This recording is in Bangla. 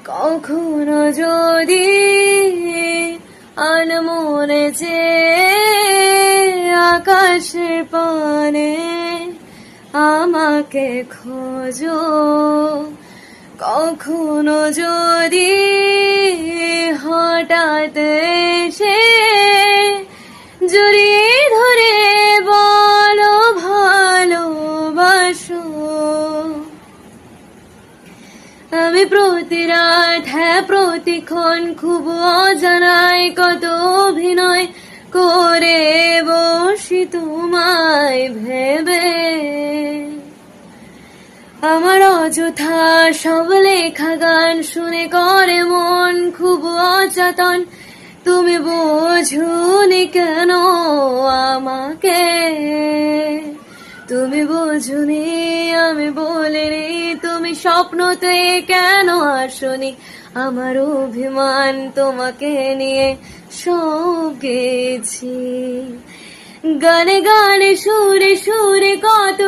কখনো যদি আনমনে যে আকাশের পানে আমাকে খোঁজো, কখনো যদি হঠাৎ এসে জড়িয়ে ধরে বলো ভালোবাসো, আমি প্রতি রাত প্রতিক্ষণ খুব অজানায় কত অভিনয় করে বসি তোমায় ভেবে। আমার অযথা সব লেখা গান শুনে করে মন খুব অচেতন, তুমি বোঝোনি কেন আমাকে, তুমি বোঝোনি আমি বলিনি, তুমি স্বপ্নতে কেন আসনি, আমার অভিমান তোমাকে নিয়ে সব গেছি। গানে গানে সুরে সুরে কত